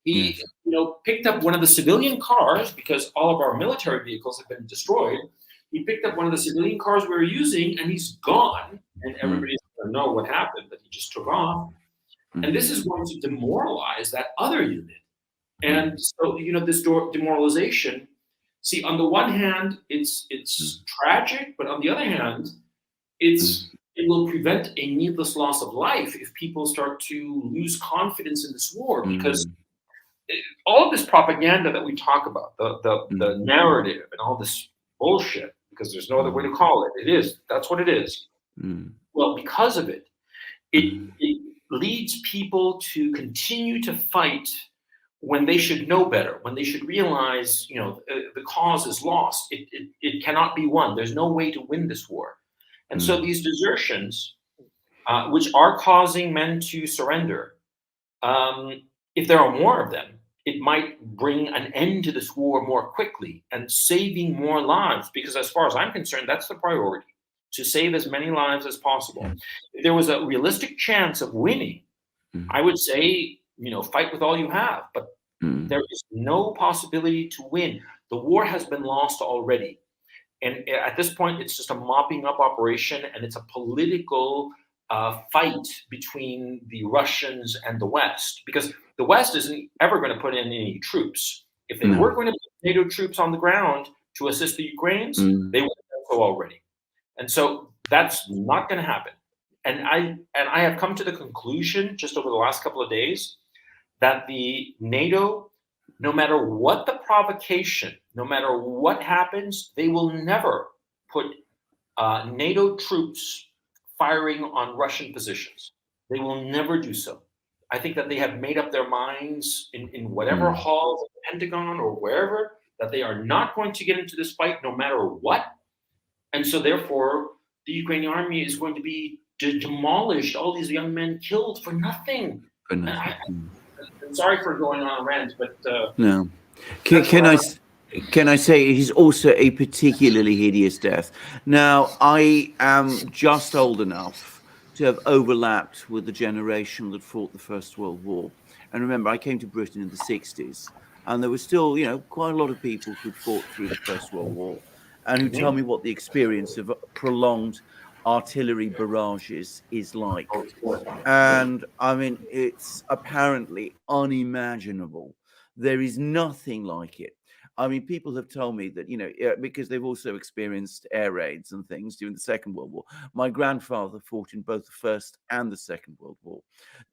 He, Yes. picked up one of the civilian cars because all of our military vehicles have been destroyed. He picked up one of the civilian cars we were using, and he's gone. And Mm. everybody's going to know what happened, that he just took off. And Mm. this is going to demoralize that other unit. Mm. And so, this demoralization. See, on the one hand, it's Mm. tragic, but on the other hand, Mm. it will prevent a needless loss of life if people start to lose confidence in this war, because Mm. all of this propaganda that we talk about, the Mm. narrative and all this bullshit, because there's no other way Mm. to call it. That's what it is. Mm. Well, because of it, it, Mm. it leads people to continue to fight when they should know better, when they should realize, the cause is lost. It cannot be won. There's no way to win this war. And so Mm. these desertions, which are causing men to surrender, if there are more of them, it might bring an end to this war more quickly and saving more lives. Because as far as I'm concerned, that's the priority, to save as many lives as possible. Yeah. If there was a realistic chance of winning, Mm. I would say, fight with all you have. But Mm. there is no possibility to win. The war has been lost already. And at this point, it's just a mopping up operation, and it's a political fight between the Russians and the West, because the West isn't ever going to put in any troops. If they No. were going to put NATO troops on the ground to assist the Ukrainians, Mm. they would have done so already. And so that's not going to happen. And I have come to the conclusion just over the last couple of days that the NATO, no matter what the provocation, no matter what happens, they will never put NATO troops firing on Russian positions. They will never do so. I think that they have made up their minds in whatever Mm. halls of the Pentagon or wherever, that they are not going to get into this fight no matter what. And so therefore, the Ukrainian army is going to be demolished, all these young men killed for nothing. For And nothing. I'm sorry for going on a rant, but No. that's Can what I say it is also a particularly hideous death. Now, I am just old enough to have overlapped with the generation that fought the First World War. And remember, I came to Britain in the 60s, and there were still, quite a lot of people who'd fought through the First World War and who tell me what the experience of prolonged artillery barrages is like. And I mean, it's apparently unimaginable. There is nothing like it. I mean, people have told me that, because they've also experienced air raids and things during the Second World War. My grandfather fought in both the First and the Second World War.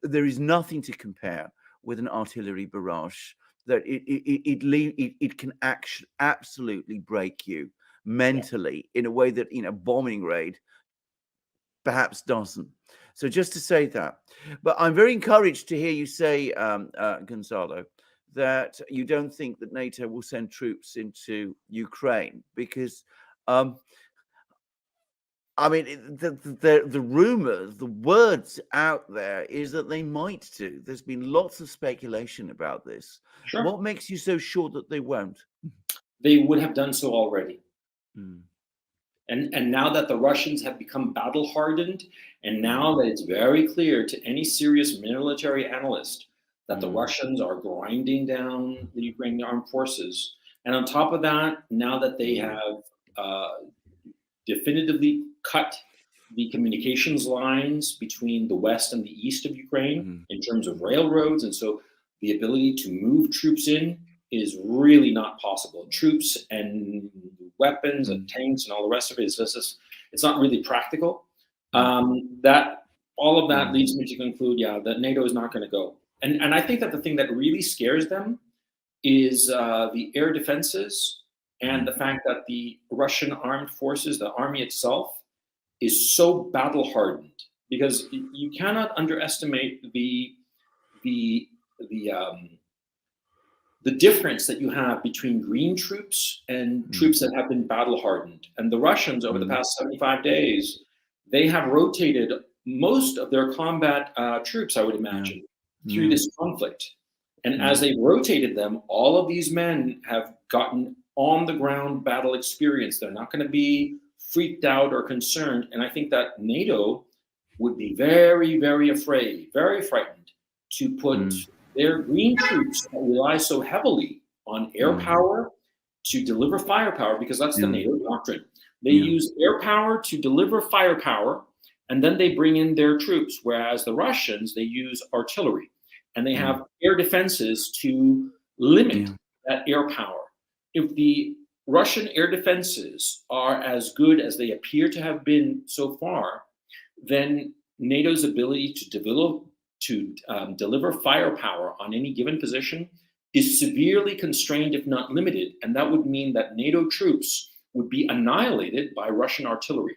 There is nothing to compare with an artillery barrage. That it can actually absolutely break you mentally in a way that, bombing raid perhaps doesn't. So just to say that. But I'm very encouraged to hear you say, Gonzalo, that you don't think that NATO will send troops into Ukraine, because I mean, the rumors, the words out there is that they might do. There's been lots of speculation about this. Sure. What makes you so sure that they won't? They would have done so already. Mm. And now that the Russians have become battle hardened, and now that it's very clear to any serious military analyst that the Russians are grinding down the Ukrainian armed forces, and on top of that, now that they have definitively cut the communications lines between the west and the east of Ukraine in terms of railroads, and so the ability to move troops in is really not possible. Troops and weapons and tanks and all the rest of it is just, it's not really practical. That all of that leads me to conclude, that NATO is not going to go. And I think that the thing that really scares them is the air defenses and the fact that the Russian armed forces, the army itself, is so battle hardened, because you cannot underestimate the difference that you have between green troops and troops that have been battle hardened. And the Russians, over the past 75 days, they have rotated most of their combat troops, I would imagine, through this conflict. And as they've rotated them, all of these men have gotten on the ground battle experience. They're not going to be freaked out or concerned. And I think that NATO would be very, very afraid, very frightened to put their green troops that rely so heavily on air power to deliver firepower, because that's the NATO doctrine. They use air power to deliver firepower, and then they bring in their troops, whereas the Russians, they use artillery, and they have air defenses to limit that air power. If the Russian air defenses are as good as they appear to have been so far, then NATO's ability to deliver firepower on any given position is severely constrained, if not limited, and that would mean that NATO troops would be annihilated by Russian artillery.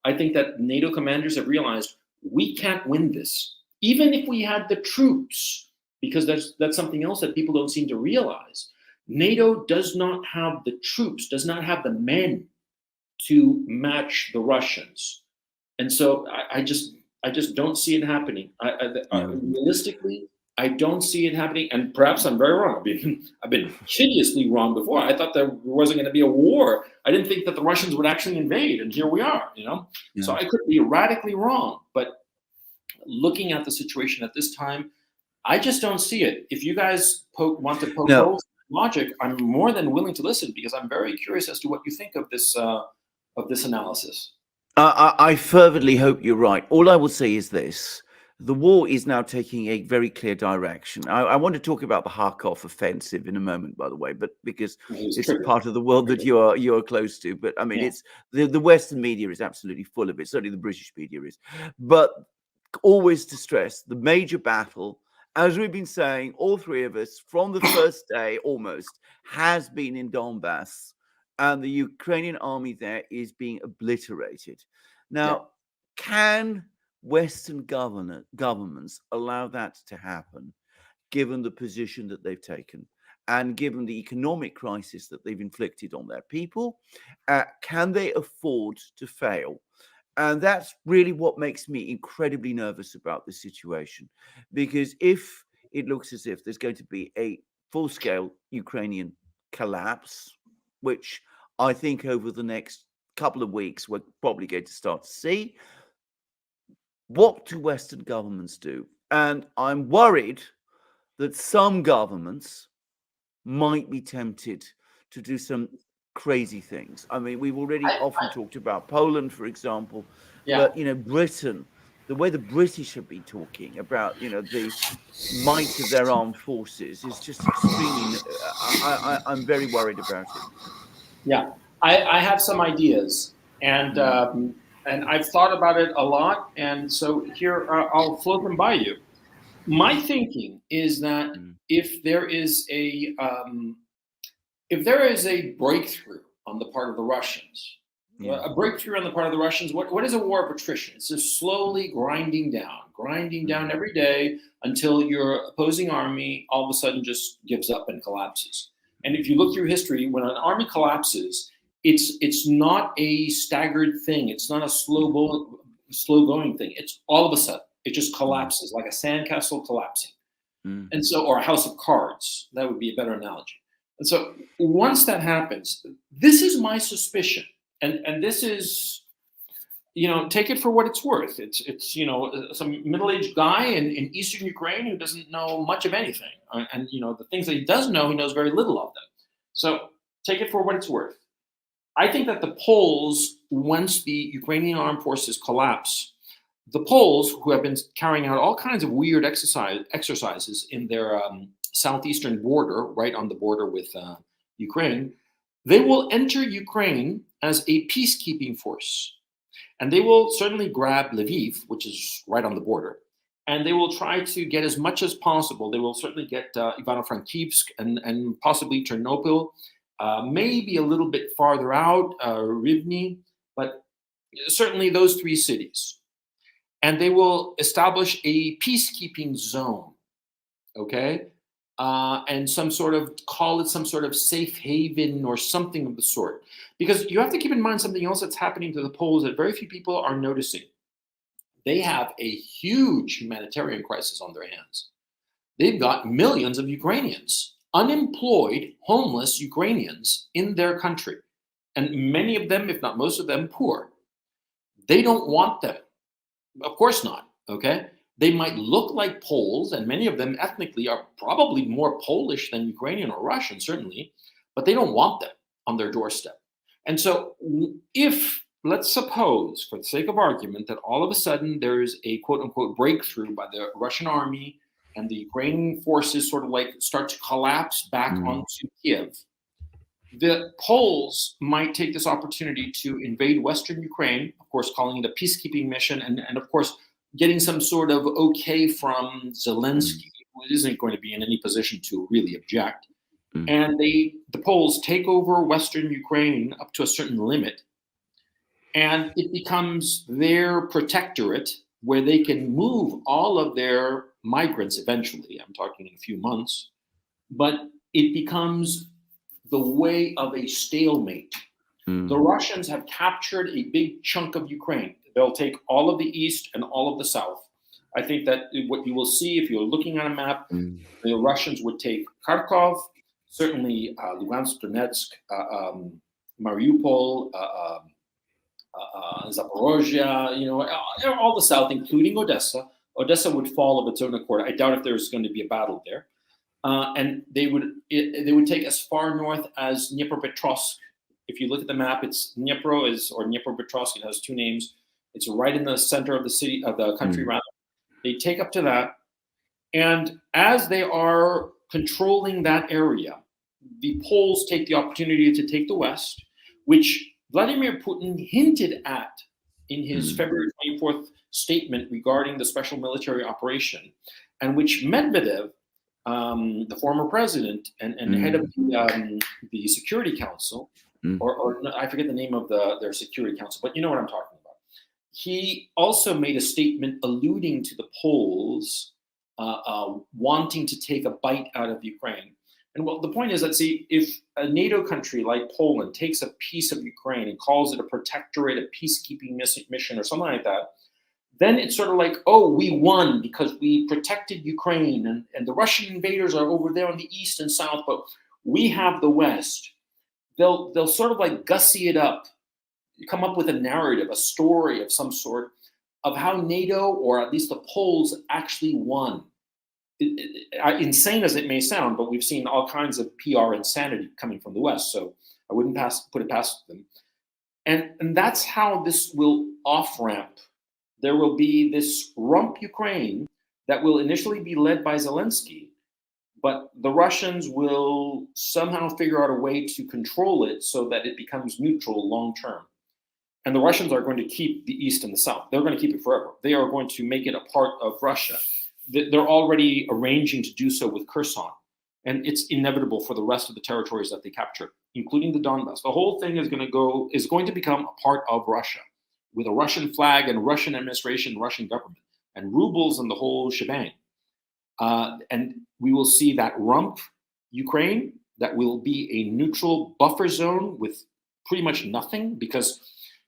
I think that NATO commanders have realized we can't win this, even if we had the troops, because that's something else that people don't seem to realize. NATO does not have the troops, does not have the men to match the Russians, and so I just don't see it happening. Realistically, I don't see it happening, and perhaps I'm very wrong. I've been hideously wrong before. I thought there wasn't going to be a war. I didn't think that the Russians would actually invade, and here we are. So I could be radically wrong. But looking at the situation at this time, I just don't see it. If you guys want to poke holes in logic, I'm more than willing to listen, because I'm very curious as to what you think of this analysis. I fervently hope you're right. All I will say is this. The war is now taking a very clear direction. I want to talk about the Kharkov offensive in a moment, by the way, but because it's a part of the world that you are close to. But I mean, it's the Western media is absolutely full of it. Certainly the British media is. But always to stress, the major battle, as we've been saying, all three of us, from the first day almost, has been in Donbass. And the Ukrainian army there is being obliterated. Now, can Western governments allow that to happen, given the position that they've taken and given the economic crisis that they've inflicted on their people? Can they afford to fail? And that's really what makes me incredibly nervous about this situation, because if it looks as if there's going to be a full-scale Ukrainian collapse, which I think over the next couple of weeks we're probably going to start to see, what do Western governments do? And I'm worried that some governments might be tempted to do some crazy things. I mean, we've already often talked about Poland, for example, but, Britain, the way the British have been talking about, the might of their armed forces is just extremely, I'm very worried about it. Yeah, I have some ideas, and I've thought about it a lot, and so here I'll float them by you. My thinking is that if there is a breakthrough on the part of the Russians, a breakthrough on the part of the Russians, what is a war of attrition? It's just slowly grinding down every day until your opposing army all of a sudden just gives up and collapses. And if you look through history, when an army collapses, it's not a staggered thing. It's not a slow going thing. It's all of a sudden it just collapses, like a sandcastle collapsing. And so, or a house of cards. That would be a better analogy. And so, once that happens, this is my suspicion, and this is, take it for what it's worth. It's some middle-aged guy in eastern Ukraine who doesn't know much of anything, and the things that he does know, he knows very little of them. So take it for what it's worth. I think that the Poles, once the Ukrainian armed forces collapse, the Poles, who have been carrying out all kinds of weird exercises in their southeastern border, right on the border with Ukraine, they will enter Ukraine as a peacekeeping force. And they will certainly grab Lviv, which is right on the border, and they will try to get as much as possible. They will certainly get Ivano-Frankivsk and possibly Ternopil, maybe a little bit farther out, Rivne, but certainly those three cities. And they will establish a peacekeeping zone, okay? And call it some sort of safe haven or something of the sort. Because you have to keep in mind something else that's happening to the Poles that very few people are noticing. They have a huge humanitarian crisis on their hands. They've got millions of Ukrainians, unemployed, homeless Ukrainians in their country. And many of them, if not most of them, poor. They don't want them. Of course not, okay? They might look like Poles, and many of them ethnically are probably more Polish than Ukrainian or Russian, certainly, but they don't want them on their doorstep. And so, if, let's suppose, for the sake of argument, that all of a sudden there's a quote unquote breakthrough by the Russian army and the Ukrainian forces sort of like start to collapse back onto Kiev, the Poles might take this opportunity to invade Western Ukraine, of course, calling it a peacekeeping mission, and of course, getting some sort of okay from Zelensky, who isn't going to be in any position to really object. And the Poles take over Western Ukraine up to a certain limit, and it becomes their protectorate where they can move all of their migrants eventually. I'm talking in a few months, but it becomes the way of a stalemate. The Russians have captured a big chunk of Ukraine. They'll take all of the east and all of the south. I think that what you will see if you're looking at a map, the Russians would take Kharkov, certainly Lugansk, Donetsk, Mariupol, Zaporozhia, all the south, including Odessa. Odessa would fall of its own accord. I doubt if there's going to be a battle there. And they would take as far north as Dnipropetrovsk. If you look at the map, it's Dnipro or Dnipropetrovsk. It has two names. It's right in the center of the city, of the country, rather. They take up to that. And as they are controlling that area, the Poles take the opportunity to take the West, which Vladimir Putin hinted at in his February 24th statement regarding the special military operation, and which Medvedev, the former president and head of the Security Council, or I forget the name of their Security Council, but you know what I'm talking about. He also made a statement alluding to the Poles wanting to take a bite out of Ukraine. And well, the point is that, see, if a NATO country like Poland takes a piece of Ukraine and calls it a protectorate, a peacekeeping mission, or something like that, then it's sort of like, oh, we won because we protected Ukraine, and the Russian invaders are over there on the east and south, but we have the West. They'll sort of like gussy it up, come up with a narrative, a story of some sort of how NATO, or at least the Poles, actually won. Insane as it may sound, but we've seen all kinds of PR insanity coming from the West, so I wouldn't put it past them. And that's how this will off-ramp. There will be this rump Ukraine that will initially be led by Zelensky, but the Russians will somehow figure out a way to control it so that it becomes neutral long term. And the Russians are going to keep the east and the south. They're going to keep it forever. They are going to make it a part of Russia. They're already arranging to do so with Kherson. And it's inevitable for the rest of the territories that they capture, including the Donbass. The whole thing is going to become a part of Russia, with a Russian flag and Russian administration, Russian government, and rubles and the whole shebang. And we will see that rump Ukraine that will be a neutral buffer zone with pretty much nothing, because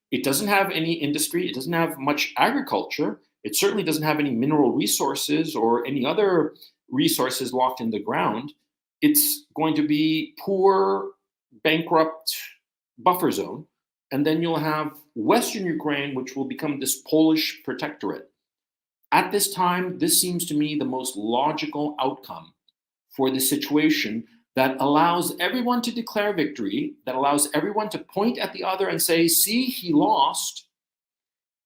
it doesn't have any industry, it doesn't have much agriculture, it certainly doesn't have any mineral resources or any other resources locked in the ground. It's going to be poor, bankrupt buffer zone. And then you'll have Western Ukraine, which will become this Polish protectorate. At this time, this seems to me the most logical outcome for the situation that allows everyone to declare victory, that allows everyone to point at the other and say, see, he lost,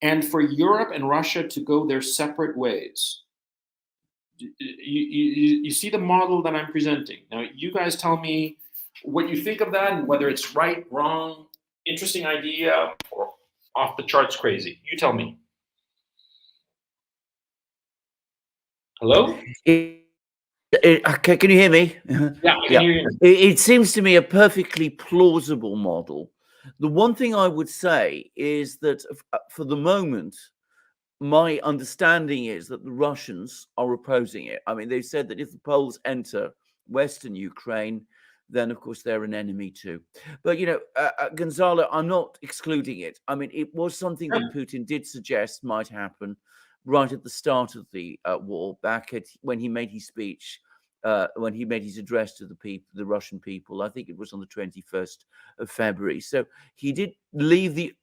and for Europe and Russia to go their separate ways. You see the model that I'm presenting. Now, you guys tell me what you think of that and whether it's right, wrong, interesting idea, or off the charts crazy. You tell me. Hello? Can you hear me? Yeah, I can hear you. It seems to me a perfectly plausible model. The one thing I would say is that for the moment, my understanding is that the Russians are opposing it. I mean, they've said that if the Poles enter Western Ukraine, then of course they're an enemy too. But Gonzalo, I'm not excluding it. I mean, it was something that Putin did suggest might happen right at the start of the war, when he made his speech, when he made his address to the Russian people. I think it was on the 21st of February. So he did leave the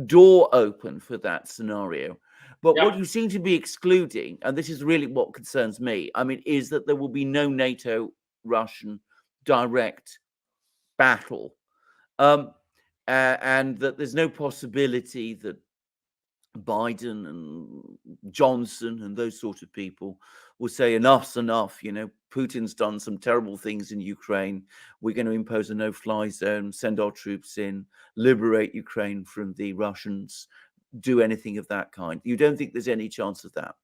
door open for that scenario. But Yep. what you seem to be excluding, and this is really what concerns me, I mean, is that there will be no NATO-Russian direct battle, and that there's no possibility that Biden and Johnson and those sort of people will say enough's enough. You know, Putin's done some terrible things in Ukraine. We're going to impose a no-fly zone, send our troops in, liberate Ukraine from the Russians, do anything of that kind. You don't think there's any chance of that?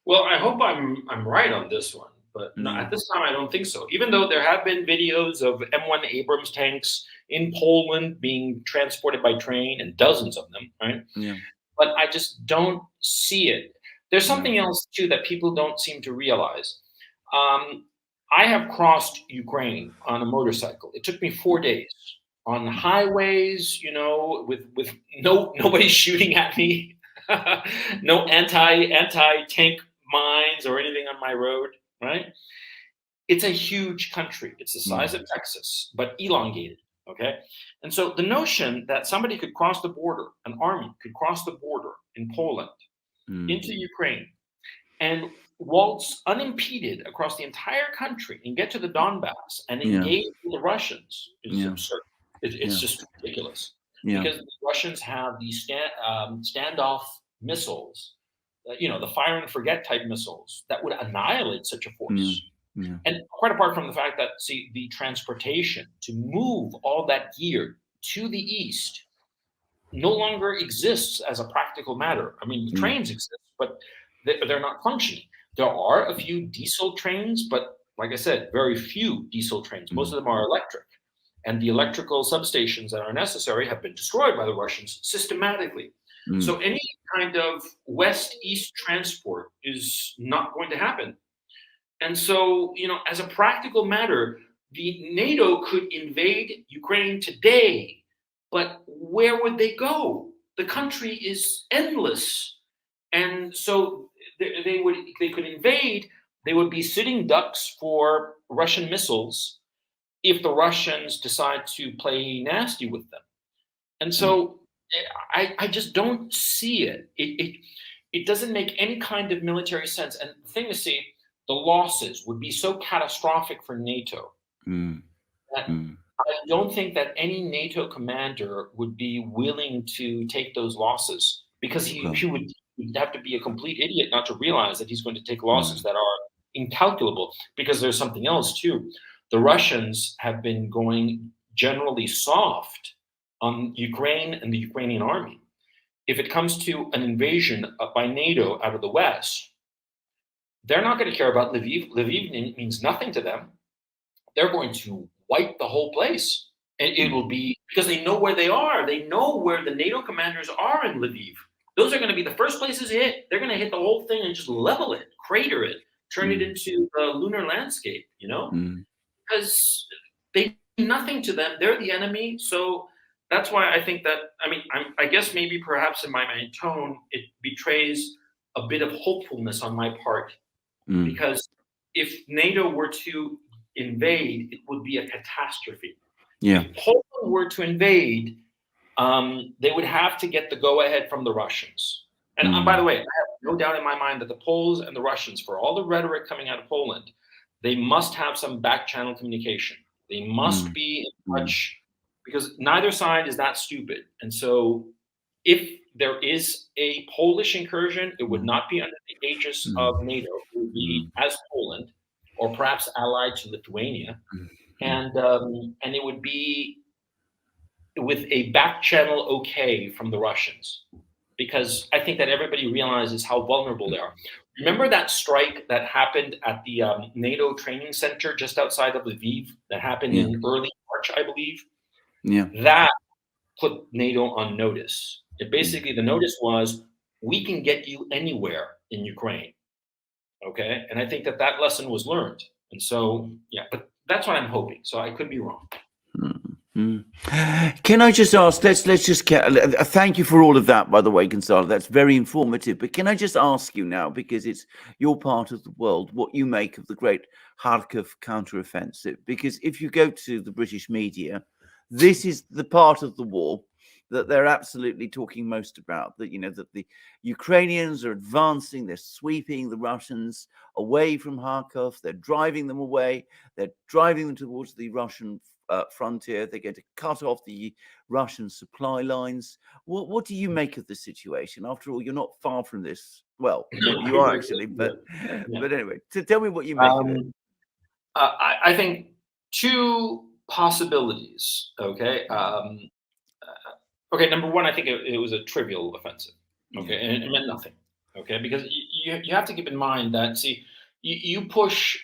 Well, I hope I'm right on this one, but no, at this time I don't think so. Even though there have been videos of M1 Abrams tanks in Poland being transported by train, and dozens of them, right? Yeah. But I just don't see it. There's something else too that people don't seem to realize. I have crossed Ukraine on a motorcycle. It took me 4 days on highways, you know, with nobody shooting at me, no anti-tank mines or anything on my road, right? It's a huge country. It's the size of Texas, but elongated. Okay. And so the notion that somebody could cross the border, an army could cross the border in Poland into Ukraine and waltz unimpeded across the entire country and get to the Donbass and engage with the Russians is absurd. It's just ridiculous because the Russians have these standoff missiles, you know, the fire and forget type missiles that would annihilate such a force. And quite apart from the fact that, see, the transportation to move all that gear to the east no longer exists as a practical matter. I mean, the trains exist, but they're not functioning. There are a few diesel trains, but like I said, very few diesel trains. Most of them are electric. And the electrical substations that are necessary have been destroyed by the Russians systematically. So any kind of west-east transport is not going to happen. And so, you know, as a practical matter, the NATO could invade Ukraine today, but where would they go? The country is endless. And so they could invade. They would be sitting ducks for Russian missiles if the Russians decide to play nasty with them. And so I just don't see it. It doesn't make any kind of military sense. And the thing to see, the losses would be so catastrophic for NATO that I don't think that any NATO commander would be willing to take those losses, because he would have to be a complete idiot not to realize that he's going to take losses that are incalculable. Because there's something else too. The Russians have been going generally soft on Ukraine and the Ukrainian army. If it comes to an invasion by NATO out of the West, they're not going to care about Lviv. Lviv means nothing to them. They're going to wipe the whole place. And it will be because they know where they are. They know where the NATO commanders are in Lviv. Those are going to be the first places hit. They're going to hit the whole thing and just level it, crater it, turn it into the lunar landscape, you know? Because they do nothing to them. They're the enemy. So that's why I think that, I mean, I guess maybe perhaps in my tone, it betrays a bit of hopefulness on my part. Because if NATO were to invade, it would be a catastrophe. If Poland were to invade, they would have to get the go-ahead from the Russians. And by the way, I have no doubt in my mind that the Poles and the Russians, for all the rhetoric coming out of Poland, they must have some back-channel communication. They must be in touch, because neither side is that stupid. And so if there is a Polish incursion, it would not be under the aegis of NATO. It would be as Poland, or perhaps allied to Lithuania, and it would be with a back channel okay from the Russians, because I think that everybody realizes how vulnerable they are. Remember that strike that happened at the NATO training center just outside of Lviv that happened in early March, I believe? That put NATO on notice. It basically, the notice was, we can get you anywhere in Ukraine. Okay. And I think that that lesson was learned. And so, yeah, but that's what I'm hoping. So I could be wrong. Can I just ask, let's just thank you for all of that, by the way, Gonzalo. That's very informative. But can I just ask you now, because it's your part of the world, what you make of the great Kharkiv counteroffensive? Because if you go to the British media, this is the part of the war that they're absolutely talking most about. That, that the Ukrainians are advancing, they're sweeping the Russians away from Kharkov, they're driving them away, they're driving them towards the Russian frontier, they're going to cut off the Russian supply lines. What do you make of the situation? After all, you're not far from this. Well, maybe you are actually, but anyway, so tell me what you make of it. I think two possibilities. Okay. Okay. Number one, I think it was a trivial offensive. Okay, and it meant nothing. Okay, because you have to keep in mind that, see, you push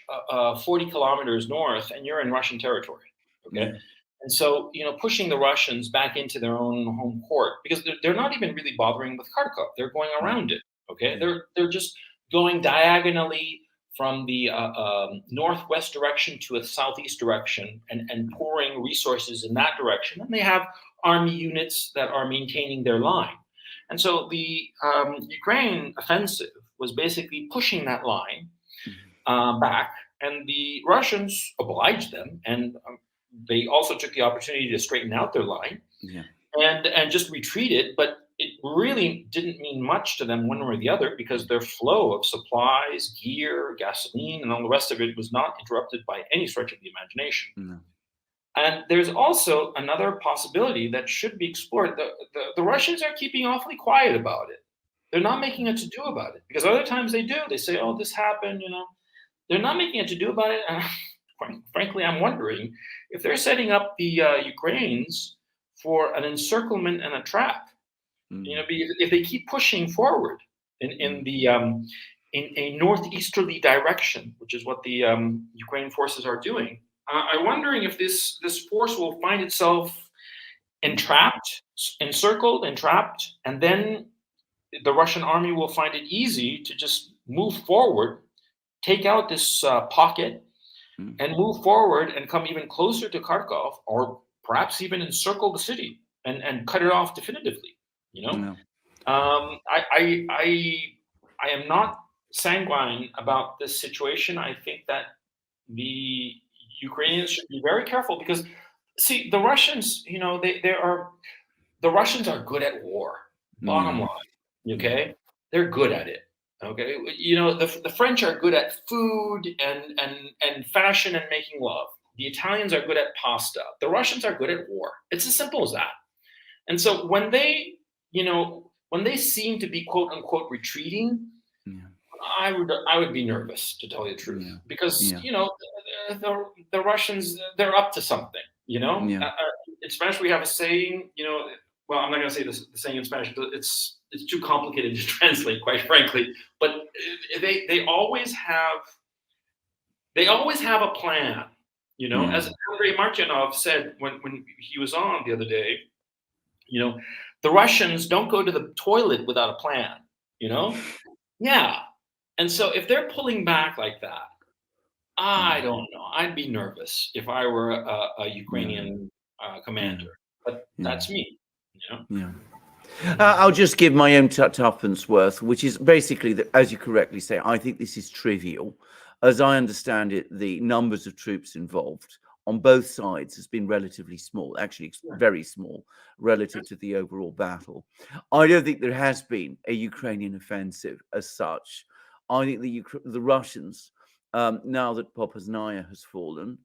40 kilometers north and you're in Russian territory. Okay. And so, pushing the Russians back into their own home court, because they're not even really bothering with Kharkov. They're going around it. Okay. They're just going diagonally from the northwest direction to a southeast direction, and pouring resources in that direction. And they have army units that are maintaining their line. And so the Ukraine offensive was basically pushing that line back, and the Russians obliged them, and they also took the opportunity to straighten out their line and just retreated. But it really didn't mean much to them one way or the other, because their flow of supplies, gear, gasoline, and all the rest of it was not interrupted by any stretch of the imagination. And there's also another possibility that should be explored. The Russians are keeping awfully quiet about it. They're not making a to-do about it, because other times they do. They say, oh, this happened, They're not making a to-do about it. And frankly, I'm wondering if they're setting up the Ukrainians for an encirclement and a trap. If they keep pushing forward in a northeasterly direction, which is what the Ukrainian forces are doing, I'm wondering if this force will find itself entrapped, encircled, entrapped, and then the Russian army will find it easy to just move forward, take out this pocket, and move forward and come even closer to Kharkov, or perhaps even encircle the city and cut it off definitively. I am not sanguine about this situation. I think that the Ukrainians should be very careful, because, see, the Russians, the Russians are good at war. Bottom line, okay, they're good at it. Okay, the French are good at food and fashion and making love. The Italians are good at pasta. The Russians are good at war. It's as simple as that. And so when they seem to be quote unquote retreating, I would be nervous, to tell you the truth, because the Russians, they're up to something. In Spanish we have a saying. Well, I'm not going to say the saying in Spanish. It's too complicated to translate, quite frankly. But they always have a plan. As Andrei Martyanov said when he was on the other day, the Russians don't go to the toilet without a plan. Yeah. And so if they're pulling back like that, I don't know. I'd be nervous if I were a Ukrainian commander. But that's me. I'll just give my own tuppence worth, which is basically that, as you correctly say, I think this is trivial. As I understand it, the numbers of troops involved on both sides has been relatively small, actually very small relative to the overall battle. I don't think there has been a Ukrainian offensive as such. I think the Russians, now that Popasnaya has fallen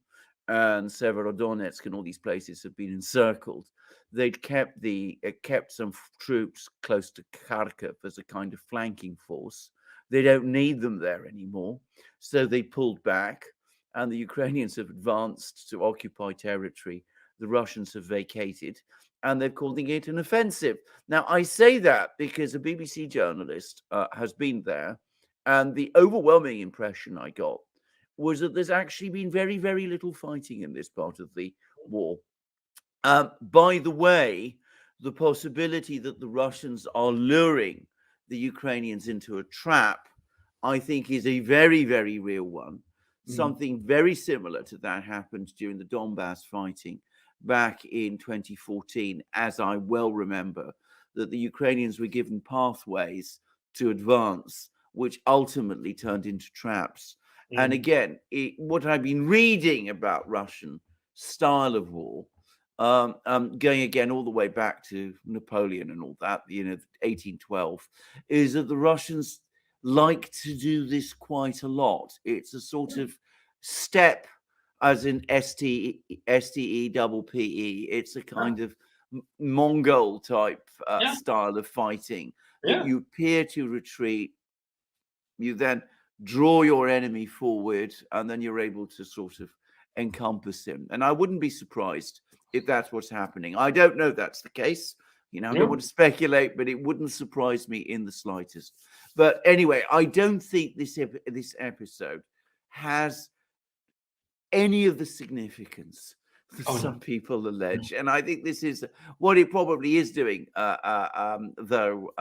and Severodonetsk and all these places have been encircled, they'd kept some troops close to Kharkiv as a kind of flanking force. They don't need them there anymore, so they pulled back, and the Ukrainians have advanced to occupy territory the Russians have vacated, and they're calling it an offensive. Now, I say that because a BBC journalist has been there, and the overwhelming impression I got was that there's actually been very, very little fighting in this part of the war. By the way, the possibility that the Russians are luring the Ukrainians into a trap, I think, is a very, very real one. Something very similar to that happened during the Donbass fighting back in 2014, as I well remember, that the Ukrainians were given pathways to advance, which ultimately turned into traps. And again, what I've been reading about Russian style of war going again all the way back to Napoleon and all that, 1812, is that the Russians like to do this quite a lot. It's a sort of step, as in STEPPE. It's a kind of Mongol type style of fighting that you appear to retreat. You then draw your enemy forward, and then you're able to sort of encompass him. And I wouldn't be surprised if that's what's happening. I don't know if that's the case. I don't want to speculate, but it wouldn't surprise me in the slightest. But anyway, I don't think this episode has any of the significance that some people allege. And I think this is what it probably is doing, though,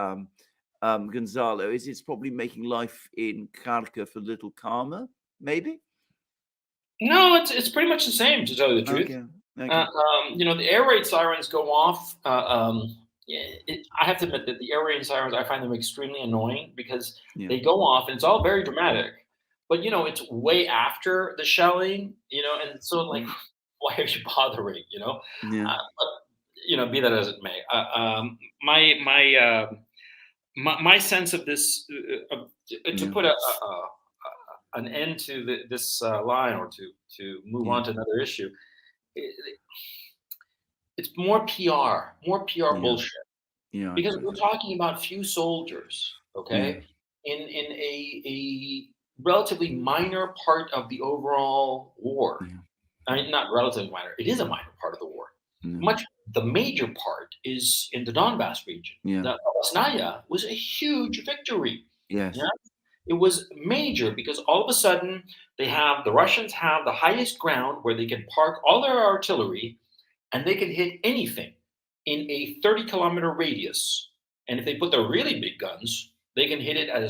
Gonzalo, is it's probably making life in Kharkiv a little calmer, maybe? No, it's pretty much the same, to tell you the truth. Okay. The air raid sirens go off. I have to admit that the air raid sirens, I find them extremely annoying because they go off and it's all very dramatic. But, it's way after the shelling, and so like, why are you bothering, But, be that as it may. My sense of this, to put an end to this line, or to move on to another issue, it's more PR bullshit. Because we're talking about few soldiers, okay, in a relatively minor part of the overall war. I mean, not relatively minor; it is a minor part of the war. The major part is in the Donbass region. The Popasnaya was a huge victory. Yes. Yeah? It was major because all of a sudden the Russians have the highest ground where they can park all their artillery and they can hit anything in a 30-kilometer radius. And if they put their really big guns, they can hit it at a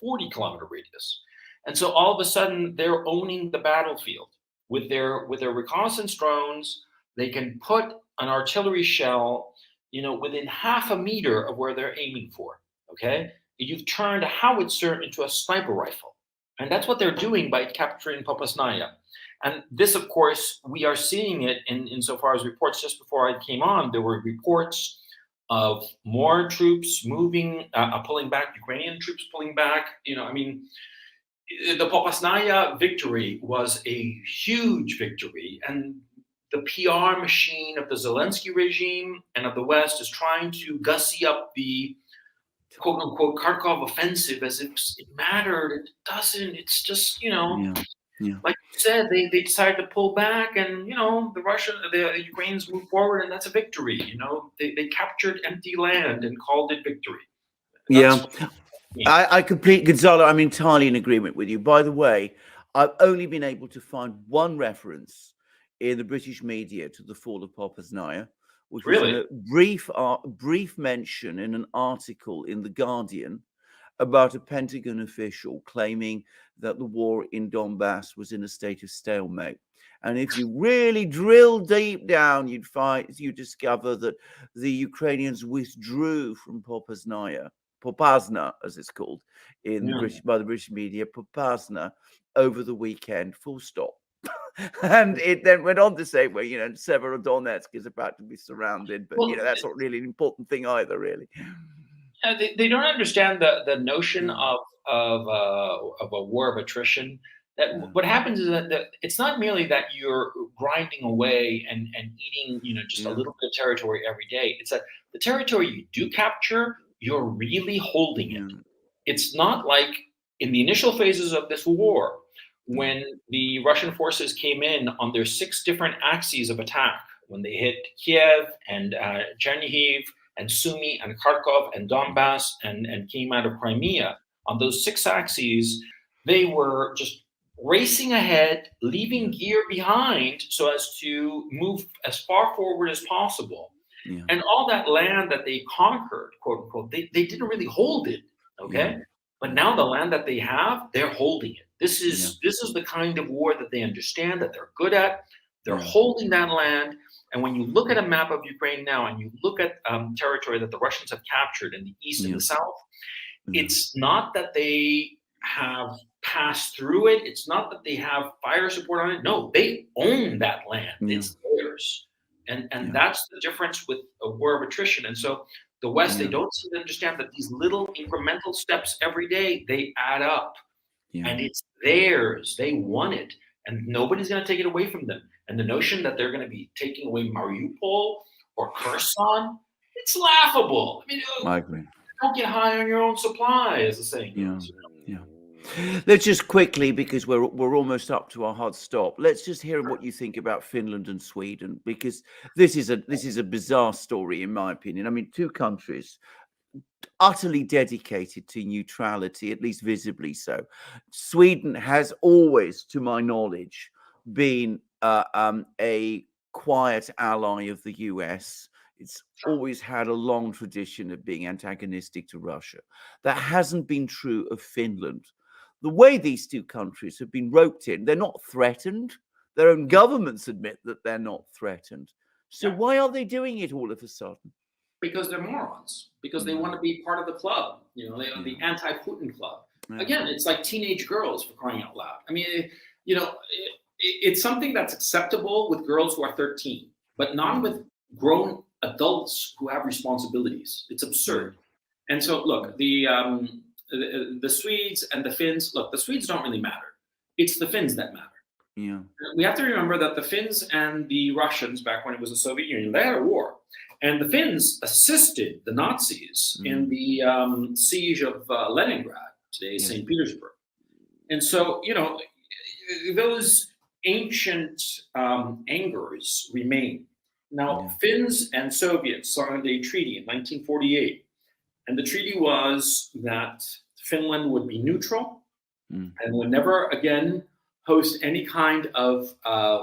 40-kilometer radius. And so all of a sudden they're owning the battlefield with their reconnaissance drones. They can put an artillery shell, within half a meter of where they're aiming for. Okay. You've turned a howitzer into a sniper rifle. And that's what they're doing by capturing Popasnaya. And this, of course, we are seeing it insofar as reports. Just before I came on, there were reports of more troops moving, pulling back, Ukrainian troops pulling back. The Popasnaya victory was a huge victory. And the PR machine of the Zelensky regime and of the West is trying to gussy up the quote-unquote Kharkov offensive as if it mattered. It doesn't. It's just, like you said, they decided to pull back, and the Ukrainians moved forward, and that's a victory. They captured empty land and called it victory. I completely, Gonzalo, I'm entirely in agreement with you. By the way, I've only been able to find one reference in the British media to the fall of Popasnaya, which was a brief mention in an article in The Guardian about a Pentagon official claiming that the war in Donbass was in a state of stalemate. And if you really drill deep down, you discover that the Ukrainians withdrew from Popasna, as it's called by the British media, Popasna, over the weekend, full stop. And it then went on to say, well, Severodonetsk is about to be surrounded, but that's not really an important thing either, really. They don't understand the notion of a war of attrition. That what happens is that it's not merely that you're grinding away and eating, just a little bit of territory every day. It's that the territory you do capture, you're really holding it. It's not like in the initial phases of this war, when the Russian forces came in on their 6 different axes of attack, when they hit Kiev and Chernihiv and Sumy and Kharkov and Donbass and came out of Crimea, on those 6 axes, they were just racing ahead, leaving gear behind so as to move as far forward as possible. And all that land that they conquered, quote unquote, they didn't really hold it, okay? But now the land that they have, they're holding it. This is the kind of war that they understand, that they're good at. They're holding that land. And when you look at a map of Ukraine now, and you look at territory that the Russians have captured in the east and the south, it's not that they have passed through it. It's not that they have fire support on it. No, they own that land. It's theirs. And that's the difference with a war of attrition. And so the West, they don't seem to understand that these little incremental steps every day, they add up. And it's theirs. They want it. And nobody's going to take it away from them. And the notion that they're going to be taking away Mariupol or Kherson, it's laughable. I mean, I agree. Don't get high on your own supply, as the saying goes. Let's just quickly, because we're almost up to our hard stop. Let's just hear what you think about Finland and Sweden, because this is a bizarre story, in my opinion. I mean, two countries utterly dedicated to neutrality, at least visibly so. Sweden has always, to my knowledge, been a quiet ally of the US. It's always had a long tradition of being antagonistic to Russia. That hasn't been true of Finland. The way these two countries have been roped in, they're not threatened. Their own governments admit that they're not threatened. So why are they doing it all of a sudden? Because they're morons. Because they want to be part of the club. You know, the anti-Putin club. Again, it's like teenage girls, for crying out loud. I mean, you know, it's something that's acceptable with girls who are 13, but not with grown adults who have responsibilities. It's absurd. And so, look, the Swedes and the Finns, look, the Swedes don't really matter. It's the Finns that matter. Yeah. We have to remember that the Finns and the Russians, back when it was the Soviet Union, they had a war. And the Finns assisted the Nazis in the siege of Leningrad, today St. Petersburg. And so, you know, those ancient angers remain. Now, Finns and Soviets signed a treaty in 1948. And the treaty was that Finland would be neutral and would never again host any kind of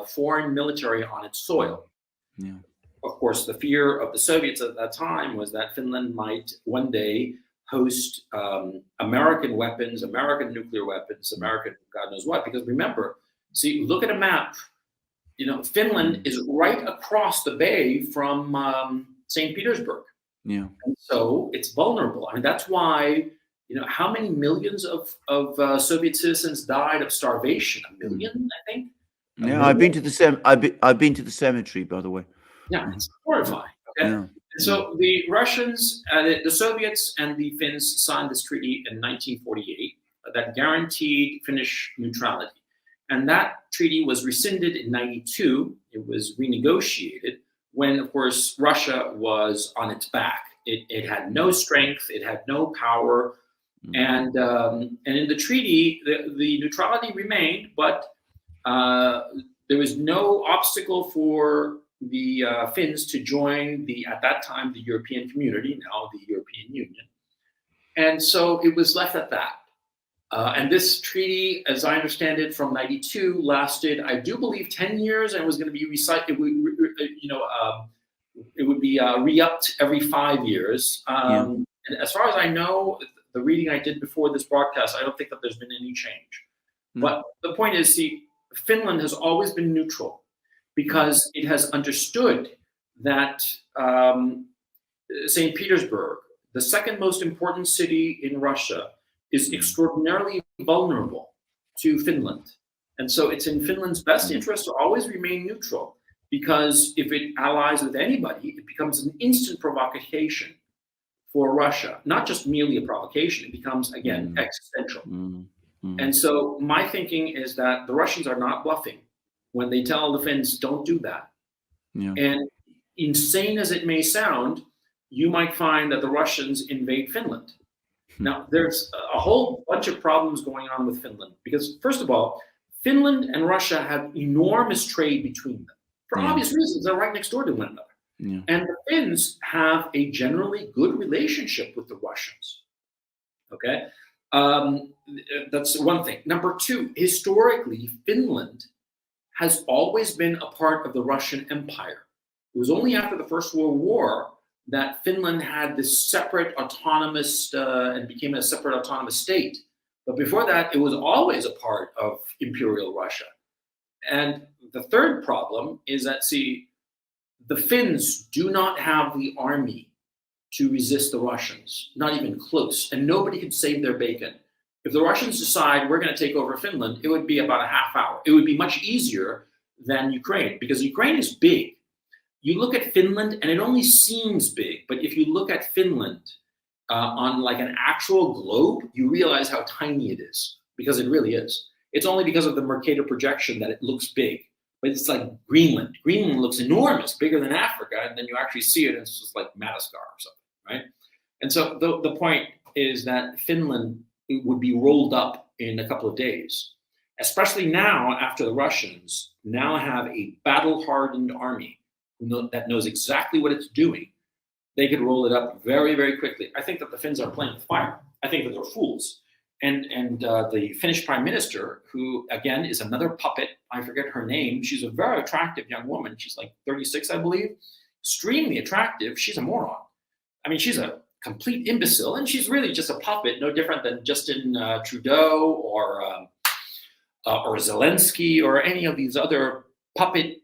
foreign military on its soil. Of course, the fear of the Soviets at that time was that Finland might one day host American weapons, American nuclear weapons, American God knows what. Because remember, see, look at a map. You know, Finland is right across the bay from St. Petersburg. And so it's vulnerable. I mean, that's why, you know, how many millions of Soviet citizens died of starvation? A million, I think. I've been to the cemetery, by the way. Yeah, it's horrifying. Okay. And so the Russians, the Soviets, and the Finns signed this treaty in 1948 that guaranteed Finnish neutrality. And that treaty was rescinded in 92. It was renegotiated when, of course, Russia was on its back. It had no strength. It had no power. And in the treaty, the neutrality remained, but there was no obstacle for the Finns to join at that time, the European community, now the European Union. And so it was left at that. And this treaty, as I understand it, from 92 lasted, I do believe, 10 years, and was going to be recycled. It would be re-upped every 5 years. And as far as I know, the reading I did before this broadcast, I don't think that there's been any change. But the point is, see, Finland has always been neutral because it has understood that St. Petersburg, the second most important city in Russia, is extraordinarily vulnerable to Finland. And so it's in Finland's best interest to always remain neutral, because if it allies with anybody, it becomes an instant provocation for Russia. Not just merely a provocation, it becomes, again, existential. And so my thinking is that the Russians are not bluffing when they tell the Finns, don't do that. And insane as it may sound, you might find that the Russians invade Finland. Now, there's a whole bunch of problems going on with Finland because, first of all, Finland and Russia have enormous trade between them. For obvious reasons, they're right next door to one another. And the Finns have a generally good relationship with the Russians. Okay? That's one thing. Number two, historically, Finland has always been a part of the Russian Empire. It was only after the First World War that Finland had this separate autonomous and became a separate autonomous state. But before that, it was always a part of Imperial Russia. And the third problem is that, see, the Finns do not have the army to resist the Russians, not even close. And nobody could save their bacon. If the Russians decide we're going to take over Finland, it would be about a half hour. It would be much easier than Ukraine, because Ukraine is big. you look at Finland and it only seems big, but if you look at Finland on like an actual globe, you realize how tiny it is, because it really is. It's only because of the Mercator projection that it looks big, but it's like Greenland. Greenland looks enormous, bigger than Africa, and then you actually see it and it's just like Madagascar or something, right? And so the point is that Finland would be rolled up in a couple of days, especially now after the Russians now have a battle-hardened army that knows exactly what it's doing. They could roll it up very, very quickly. I think that the Finns are playing with fire. I think that they're fools. And the Finnish prime minister, who again is another puppet, I forget her name. She's a very attractive young woman. She's like 36, I believe. Extremely attractive. She's a moron. I mean, she's a complete imbecile, and she's really just a puppet, no different than Justin Trudeau or Zelensky or any of these other puppet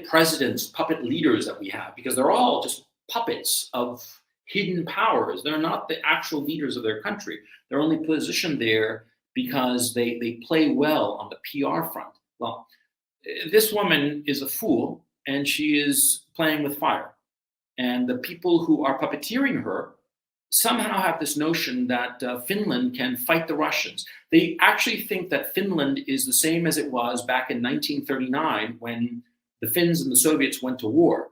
presidents, puppet leaders that we have, because they're all just puppets of hidden powers. They're not the actual leaders of their country. They're only positioned there because they play well on the PR front. Well, this woman is a fool, and she is playing with fire. And the people who are puppeteering her somehow have this notion that Finland can fight the Russians. They actually think that Finland is the same as it was back in 1939 when the Finns and the Soviets went to war.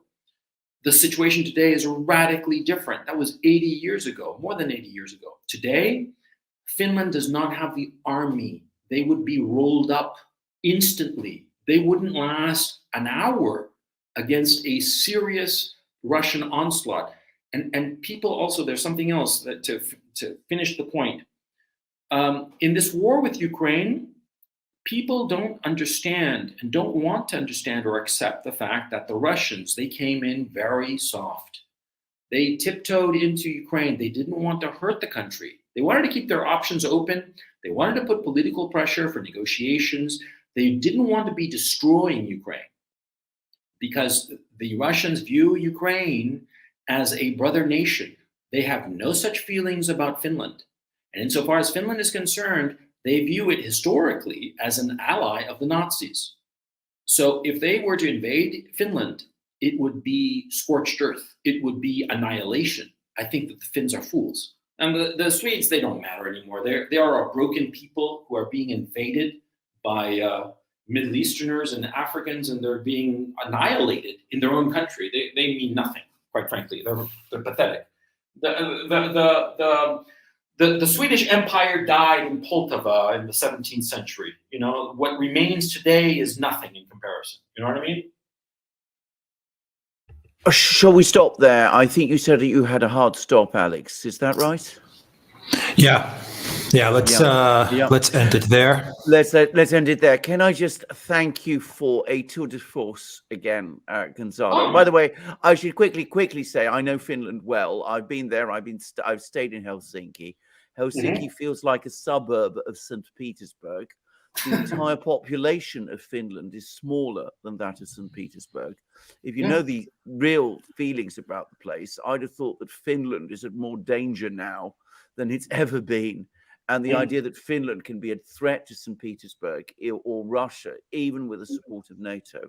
The situation today is radically different. That was 80 years ago, more than 80 years ago. Today, Finland does not have the army. They would be rolled up instantly. They wouldn't last an hour against a serious Russian onslaught. And people also, there's something else that to finish the point. In this war with Ukraine, people don't understand and don't want to understand or accept the fact that the Russians, they came in very soft. They tiptoed into Ukraine. They didn't want to hurt the country. They wanted to keep their options open. They wanted to put political pressure for negotiations. They didn't want to be destroying Ukraine, because the Russians view Ukraine as a brother nation. They have no such feelings about Finland. And insofar as Finland is concerned, they view it historically as an ally of the Nazis. So if they were to invade Finland, it would be scorched earth. It would be annihilation. I think that the Finns are fools. And the Swedes, they don't matter anymore. They are a broken people who are being invaded by Middle Easterners and Africans, and they're being annihilated in their own country. They mean nothing, quite frankly. They're pathetic. The Swedish Empire died in Poltava in the 17th century. You know, what remains today is nothing in comparison. You know what I mean? Shall we stop there? I think you said that you had a hard stop, Alex. Is that right? Yeah. Let's end it there. Let's end it there. Can I just thank you for a tour de force again, Gonzalo? By the way, I should quickly say I know Finland well. I've been there. I've stayed in Helsinki. Helsinki feels like a suburb of St. Petersburg. The entire population of Finland is smaller than that of St. Petersburg. If you know the real feelings about the place, I'd have thought that Finland is at more danger now than it's ever been. And the idea that Finland can be a threat to St. Petersburg or Russia, even with the support of NATO,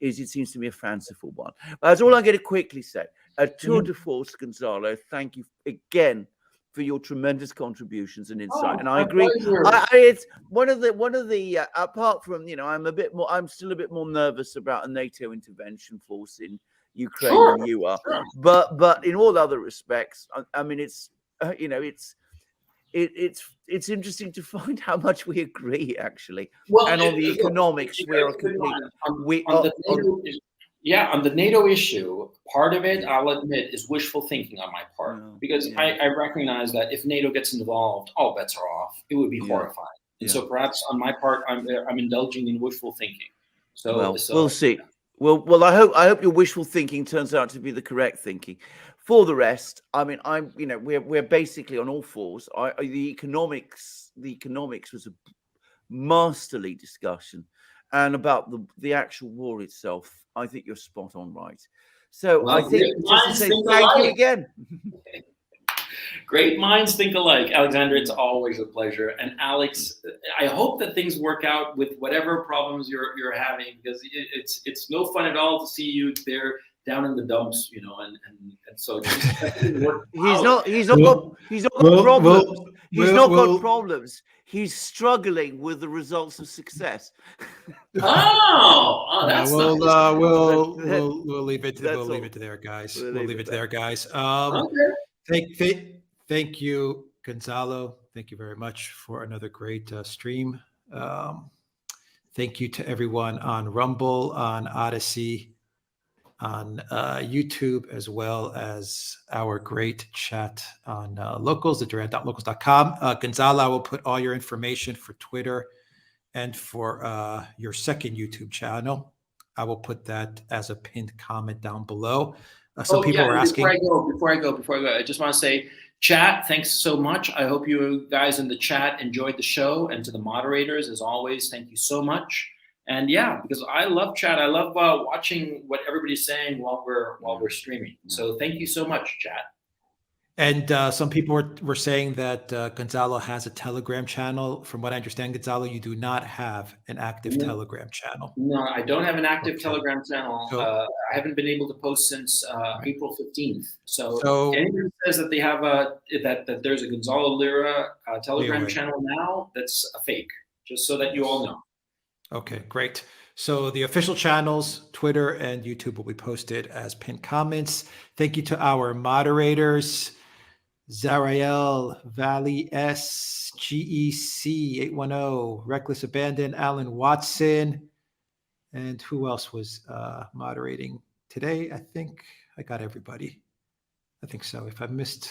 it seems to me a fanciful one. But that's all I'm going to quickly say. A tour de force, Gonzalo. Thank you again for your tremendous contributions and insight. And I agree. It's one of the apart from, I'm still a bit more nervous about a NATO intervention force in Ukraine than you are. But in all other respects, I mean, it's interesting to find how much we agree, actually. Well, and on the economics, we're a complete. On the NATO issue, part of it, I'll admit, is wishful thinking on my part, because I recognize that if NATO gets involved, all bets are off. It would be horrifying. And so perhaps on my part, I'm indulging in wishful thinking. So we'll see. Well, I hope your wishful thinking turns out to be the correct thinking. For the rest, I mean, we're basically on all fours. The economics was a masterly discussion, and about the actual war itself, I think you're spot on right. So I think just to say thank you again. Great minds think alike. Alexander, it's always a pleasure. And Alex, I hope that things work out with whatever problems you're having, because it's no fun at all to see you there down in the dumps, you know, and so just he's not got problems. He's not got problems. He's struggling with the results of success. That's we'll nice. leave it there, guys. We'll leave it there, guys. Okay. Thank you, Gonzalo. Thank you very much for another great stream. Thank you to everyone on Rumble, on Odyssey, on YouTube, as well as our great chat on Locals, at Duran.locals.com. Gonzalo, I will put all your information for Twitter and for your second YouTube channel. I will put that as a pinned comment down below. Some people are asking. Before I go, I just want to say, chat, thanks so much. I hope you guys in the chat enjoyed the show, and to the moderators, as always, thank you so much. And yeah, because I love chat. I love watching what everybody's saying while we're streaming. So thank you so much, chat. And some people were saying that Gonzalo has a Telegram channel. From what I understand, Gonzalo, you do not have an active Telegram channel. No, I don't have an active Telegram channel. I haven't been able to post since April 15th. So anyone who says that they have that there's a Gonzalo Lira Telegram channel now, that's a fake. Just so that you all know. Okay, great. So the official channels, Twitter and YouTube, will be posted as pinned comments. Thank you to our moderators, Zariel, Valley S, GEC 810, Reckless Abandon, Alan Watson, and who else was moderating today? I think I got everybody. I think so. If I missed